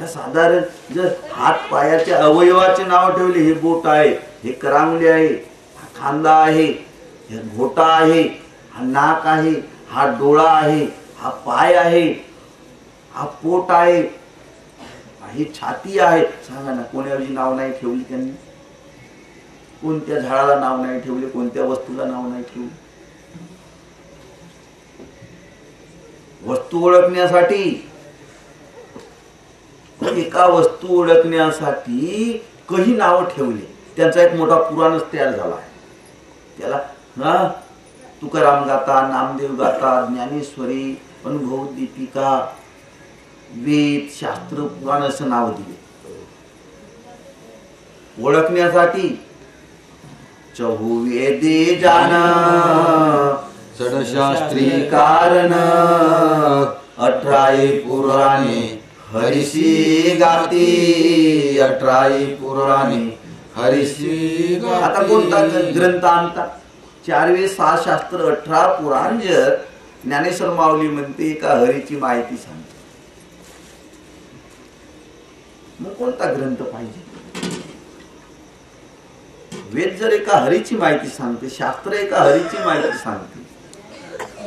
साधारण जर हात पायाचे अवयवाचे नाव ठेवले, हे बोट आहे, हे करांगली आहे, हा खांदा आहे, हे घोटा आहे, हा नाक आहे, हा डोळा आहे, हा पाय आहे, हा पोट आहे, ही छाती आहे. सांगा ना, कोणाऐवजी नाव नाही ठेवली त्यांनी? कोणत्या झाडाला नाव नाही ठेवले, कोणत्या वस्तूला नाव नाही ठेवले? वस्तू ओळखण्यासाठी, एका वस्तू ओळखण्यासाठी काही नाव ठेवले. त्यांचा एक मोठा पुराणच तयार झाला आहे. त्याला तुकाराम गाथा, नामदेव गाथा, ज्ञानेश्वरी, अनुभव दीपिका, वेद, शास्त्र, पुराण असं नाव दिले. ओळखण्यासाठी चहुवेदे जान षडशास्त्री कारण 18 पुराणे हरिशी गाती 18 पुराणे हरिशी गाती. आता कोणता ग्रंथ आणता? 4 6 शास्त्र 18 पुराण. जर ज्ञानेश्वर माऊली म्हणते का हरीची माहिती सांगते, मग कोणता ग्रंथ पाहिजे? वेद जर एका हरीची माहिती सांगते, शास्त्र एका हरीची माहिती सांगते,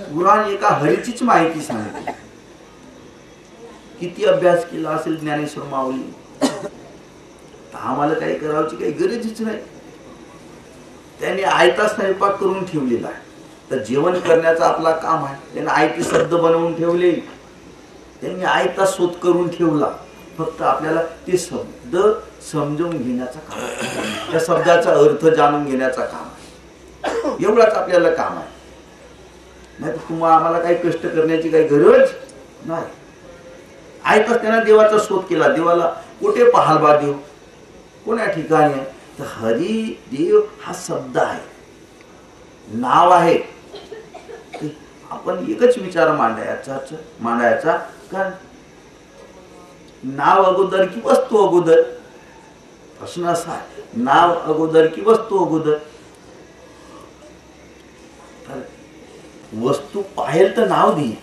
पुराण एका हरीचीच माहिती सांगते. किती अभ्यास केला असेल ज्ञानेश्वर माऊली, आम्हाला काही करायची काही गरजच नाही. त्यांनी आयता स्वयंपाक करून ठेवलेला आहे. तर जेवण करण्याचा आपला काम आहे. त्यांनी आयते शब्द बनवून ठेवले, त्यांनी आयता शोध करून ठेवला. फक्त आपल्याला ते शब्द समजून घेण्याचा काम आहे, त्या शब्दाचा अर्थ जाणून घेण्याचा काम आहे. एवढाच आपल्याला काम आहे. नाही तर तुम्हाला आम्हाला काही कष्ट करण्याची काही गरज नाही. ऐकत त्यांना देवाचा शोध केला. देवाला कुठे पाहाल बा देव, कोण्या ठिकाणी आहे? तर हरी देव हा शब्द आहे, नाव आहे. आपण एकच विचार मांडायचा कारण नाव अगोदर की वस्तू अगोदर? प्रश्न असा आहे, नाव अगोदर की वस्तू अगोदर? तर वस्तू पाहेल तर नाव देईल,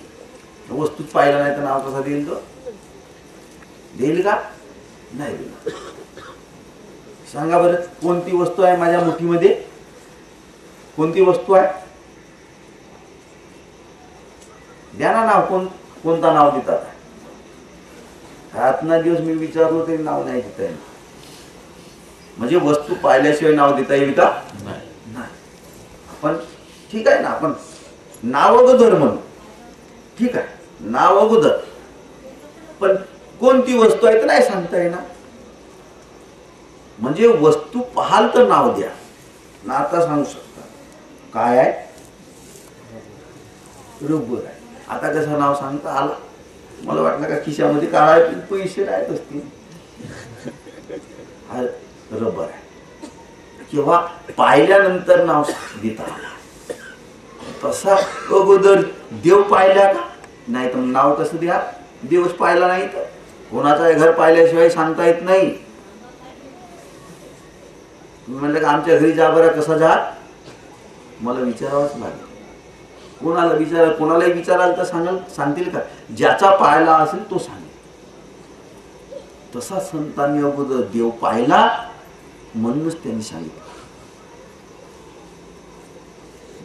वस्तूच पाहिलं नाही तर नाव कसं देईल? तो देईल का? नाही देईल. सांगा बरं, कोणती वस्तू आहे माझ्या मुठीमध्ये? कोणती वस्तू आहे? द्या ना नाव. कोणता नाव देतात? रातना दिवस मी विचारलो तरी नाव नाही देता येईल. म्हणजे वस्तू पाहिल्याशिवाय नाव देता येईल का? नाही. आपण ठीक आहे ना, आपण नाव अगोदर म्हणू, ठीक आहे, नाव अगोदर, पण कोणती वस्तू आहे तर नाही सांगता येणार. म्हणजे वस्तू पाहाल तर नाव द्या ना, आता सांगू शकता. काय आहे? रबर आहे. आता कसं नाव सांगता आला? मला वाटलं का खिशामध्ये काळा पैसे राहत असतील. रबर आहे. किंवा पाहिल्यानंतर नाव देता आला. तसा अगोदर देव पाहिल्या का? नाही तर नाव कसं द्या? देवच पाहिला नाही तर कोणाचा घर पाहिल्याशिवाय सांगता येत नाही. तुम्ही म्हणलं का आमच्या घरी जा बरं, कसा जा? मला विचारावंच लागेल. कोणाला विचारा, कोणालाही विचाराल तर सांगतील का? ज्याचा पाहिला असेल तो सांगेल. तसा संतांनी अगोदर देव पाहिला म्हणूनच त्यांनी सांगितलं.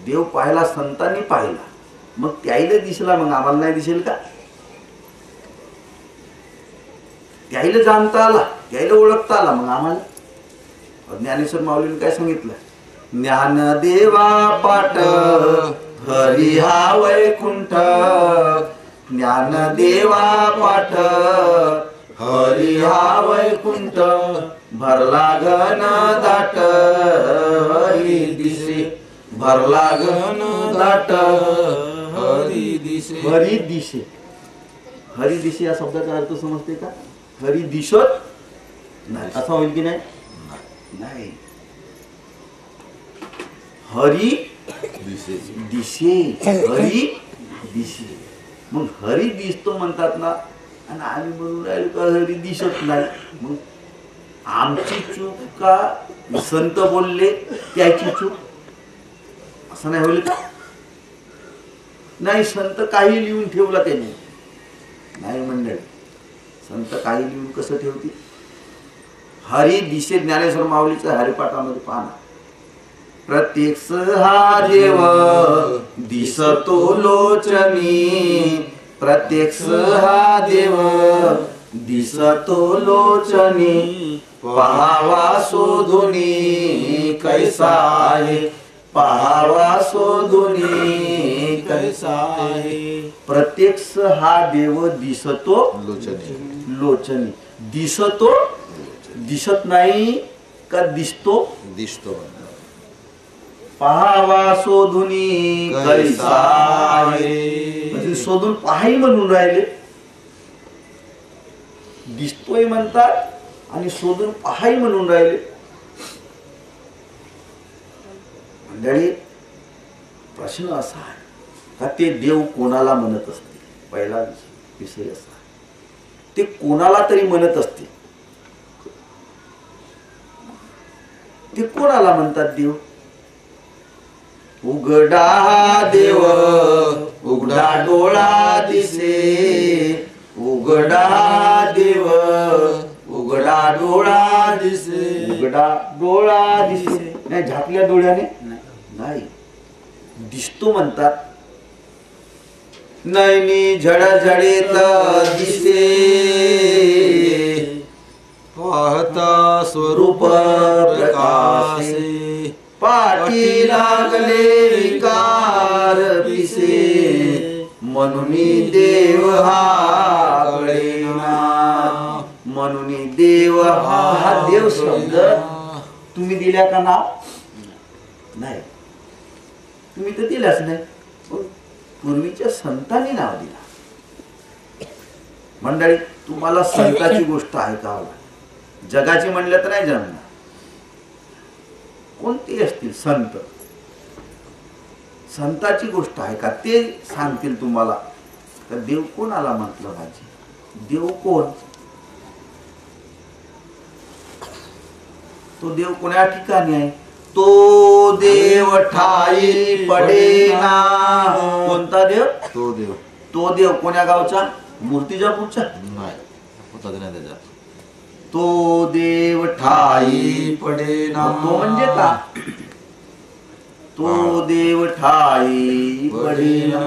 देव पाहिला, संतांनी पाहिला, मग त्याईला दिसला, मग आम्हाला नाही दिसेल का? त्याईला जाणता आला, त्याईला ओळखता आला, मग आम्हाला. ज्ञानेश्वर माऊलीने काय सांगितलं? ज्ञानदेवा पाट हरी हा वैकुंठ, ज्ञानदेवा पाठ हरी हा वैकुंठ, भरला घन दाट हरी दिसे, भरला घन दाट हरी दिसे. हरी दिसे, हरी दिसे या शब्दाचा अर्थ समजते का? हरी दिसत नाही असा होईल की नाही? नाही. हरी दिसे, दिसे, हरी दिसे. मग हरी दिसतो म्हणतात ना, आणि आम्ही म्हणून राहिलो का हरी दिसत नाही. मग आमची चूक का संत बोलले त्याची चूक? असं नाही होईल का? नाही, संत काही लिहून ठेवला त्यांनी. नाही मंडळी, संत काही लिहून कसं ठेवतील? हरी दिसे. ज्ञानेश्वर माऊलीच्या हरिपाठामध्ये पाहना, प्रत्यक्ष हा देव दिसतो लोचनी, प्रत्यक्ष हा देव दिसतो लोचनी, पहावा शोधुनी कैसा आहे, पहावा शोधुनी कैसा आहे. प्रत्यक्ष हा देव दिसतो लोचनी, लोचनी. दिसतो, दिसत नाही का दिसतो? दिसतो. पहावा शोधुनी कैसा आहे. म्हणजे शोधून पाहाई म्हणून राहिले. दिसतोय म्हणतात आणि शोधून पाहाई म्हणून राहिले. मंडळी, प्रश्न असा आहे का ते देव कोणाला म्हणत असते? पहिला विषय असा, ते कोणाला तरी म्हणत असते. ते कोणाला म्हणतात देव? उघडा देव उघडा डोळा दिसे, उघडा देव उघडा डोळा दिसे, उघडा डोळा दिसे. नाही, झाकल्या डोळ्याने नाही, दिसतो म्हणतात. नैनी झडझडीत दिसे, पाहता स्वरूप प्रकाशे, पाठी लागले विकार पिसे, म्हणून देव हा कळेना, म्हणून देव हा देव शब्द तुम्ही दिल्या का नाव? नाही, तुम्ही तर दिलाच नाही. पूर्वीच्या संतांनी नाव दिला. मंडळी, तुम्हाला संताची गोष्ट ऐकावं लागेल. जगाची म्हणलं तर नाही जमणार. कोणती असतील संत, संताची गोष्ट आहे का ते सांगतील तुम्हाला. तर देव कोणाला म्हटलं पाहिजे? देव कोण? तो देव कोण्या ठिकाणी आहे? तो देव ठाई पडेना. कोणता देव? तो देव. तो देव कोण्या गावचा? मूर्तिजापूरचा नाही, होता नाही त्याच्या. तो देव ठाई पडेना. तो म्हणजे का? तो देव ठाई पडेना.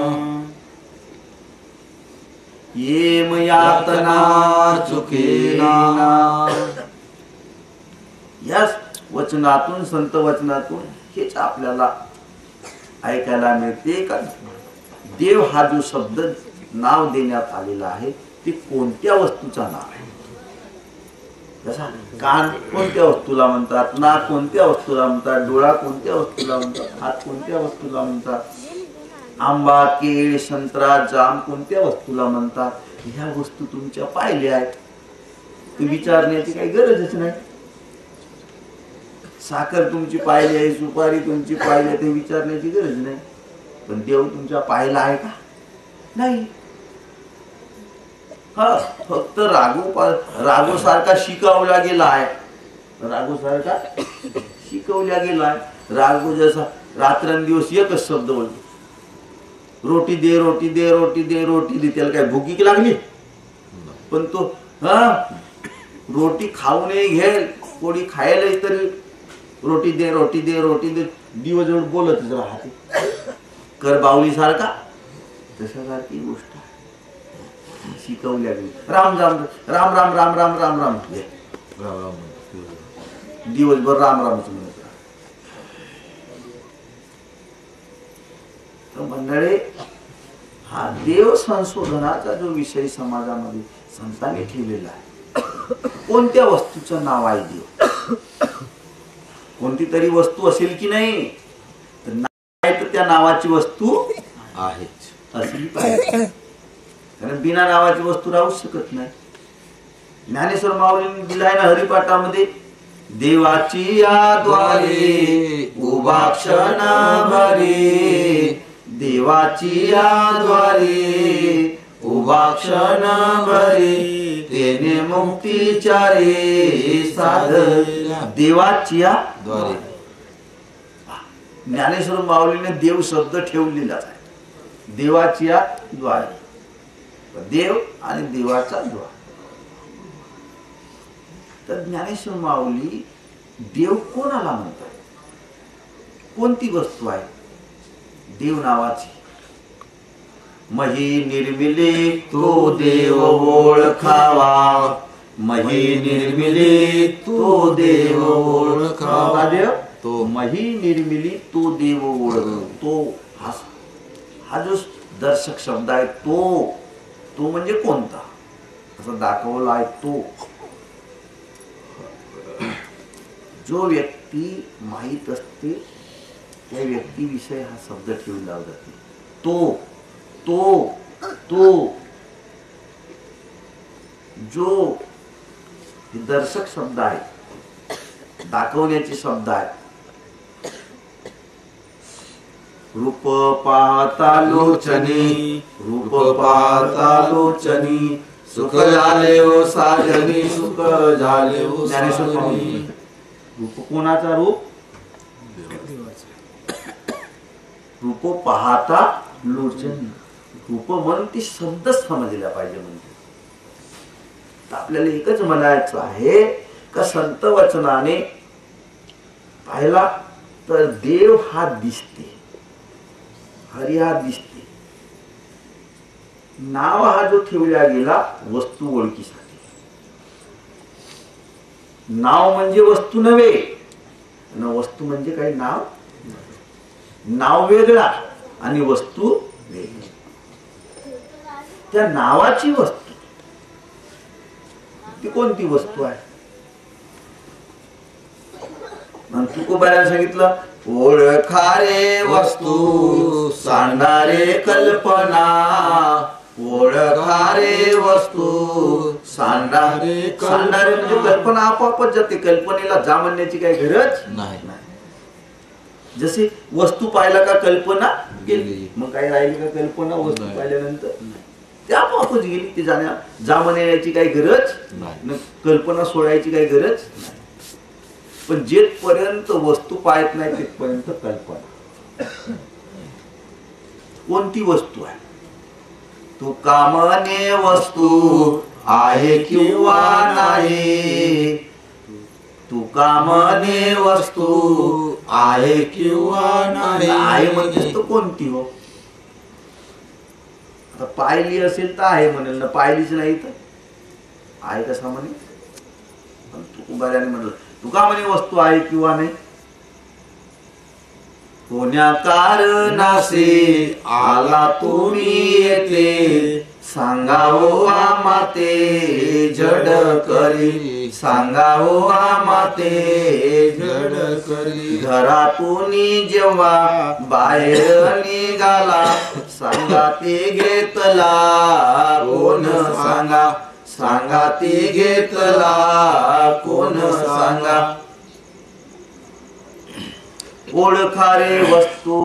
येम यातना चुकेना. या वचनातून, संत वचनातून हेच आपल्याला ऐकायला मिळते का देव हा जो शब्द नाव देण्यात आलेला आहे ते कोणत्या वस्तूचा नाव आहे. जसा कान कोणत्या वस्तूला म्हणतात, नाक कोणत्या वस्तूला म्हणतात, डोळा कोणत्या वस्तूला म्हणतात, हात कोणत्या वस्तूला म्हणतात, आंबा, केळ, संत्रा, जाम कोणत्या वस्तूला म्हणतात. ह्या वस्तू तुमच्या पाहिल्या आहेत, ते विचारण्याची काही गरजच नाही. साखर तुमची पाहिली आहे, सुपारी तुमची पाहिली आहे, ते विचारण्याची गरज नाही. पण देव तुमच्या पाहिला आहे का? नाही. हा फक्त राघू सारखा शिकवला गेला आहे. राघू सारखा शिकवल्या गेलाय. राघू जसा रात्रंदिवस एकच शब्द बोलतो, रोटी दे, रोटी दे, रोटी दे, रोटी दे. त्याला काय भुकी लागली? पण तो रोटी खाऊ नये घेल, कोणी खायला तरी रोटी दे, रोटी दे, रोटी दे, दिवसभर बोलतच राहते. कर बावली सारखा तशासारखी गोष्ट शिकवल्या गेली. राम राम राम राम राम राम राम राम दिवसभर राम रामच म्हणत राहा. तर मंडळी, हा देव संशोधनाचा जो विषय समाजामध्ये संतांनी ठेवलेला आहे. कोणत्या वस्तूचं नाव आहे देव? कोणती तरी वस्तू असेल की नाही? तर नाव आहे तर त्या नावाची वस्तू आहेच असली पाहिजे. कारण बिना नावाची वस्तू राहू शकत नाही. ज्ञानेश्वर माऊलींनी दिलाय ना हरिपाठामध्ये, देवाची याद्वारे उभा क्षण भरे, देवाची याद्वारे उभा क्षण भरे, तेने मुक्तीच्या रे साध. देवाची याद्वारे. ज्ञानेश्वर माऊलीने देव शब्द ठेवलेलाच आहे. देवाची याद्वारे, देव आणि देवाचा द्वार. तर ज्ञानेश्वर माऊली देव कोणाला म्हणतात? कोणती वस्तू आहे देव नावाची? मही निर्मिले तो देव ओळखावा, मही निर्मिले तो देव ओळखावा. देव तो मही निर्मिली तो देव ओळख. तो हा जो दर्शक शब्द आहे, तो म्हणजे कोणता असं दाखवला आहे. तो जो व्यक्ती माहित असते त्या व्यक्तीविषयी हा शब्द ठेवला जातो. तो जो दर्शक शब्द आहे, दाखवण्याचे शब्द आहे. रूप पाहता लोचनी, रूप पाहता लोचनी, सुख झाले ओ साजनी, सुख झाले ओ साजनी. रूप कोणाचा? रूप रूप पाहता लोचनी. रूप म्हणून ती शब्द समजला पाहिजे. म्हणजे आपल्याला एकच म्हणायचं आहे का संत वचनाने पाहिला तर देव हा दिसते, हरी हा दिसते. नाव हा जो ठेवला गेला वस्तू ओळखीसाठी. नाव म्हणजे वस्तू नव्हे, वस्तू म्हणजे काही नाव. नाव वेगळा आणि वस्तू वेगळी. त्या नावाची वस्तू ती कोणती वस्तू आहे? तुकोबाला सांगितलं, ओळखारे वस्तू सांडणारे कल्पना, ओळखारे वस्तू सांडणारे म्हणजे कल्पना आपोआपच जाते. कल्पनेला जा म्हणण्याची काही गरज नाही. जसे वस्तू पाहिला का कल्पना गेली, मग काय राहिली का कल्पना? वस्तू पाहिल्यानंतर ते आपोआपच गेली. ते जा म्हणण्याची काही गरज नाही, कल्पना सोडायची काही गरज नाही. पण जेथपर्यंत वस्तू पाहत नाही तिथपर्यंत कल्पना. कोणती वस्तू आहे? तू कामने वस्तू आहे किंवा नाही, तू कामने वस्तू आहे किंवा नाही. आहे म्हणतेस तर कोणती हो? आता पाहिली असेल तर आहे म्हणेल ना, पाहिलीच नाही तर आहे कसा म्हणे? पण तुकोबाराने म्हणलं तू कामने वस्तू आहे किंवा नाही. कोण्या कारणासे आला तुम्ही येथे, सांगावो माते जड करी, सांगावो माते जड करी. घरातून जेव्हा बाहेर निघाला, सांगा ते घेतला कोण सांगा, सांगा ते घेतला कोण सांगा. ओळखा रे वस्तू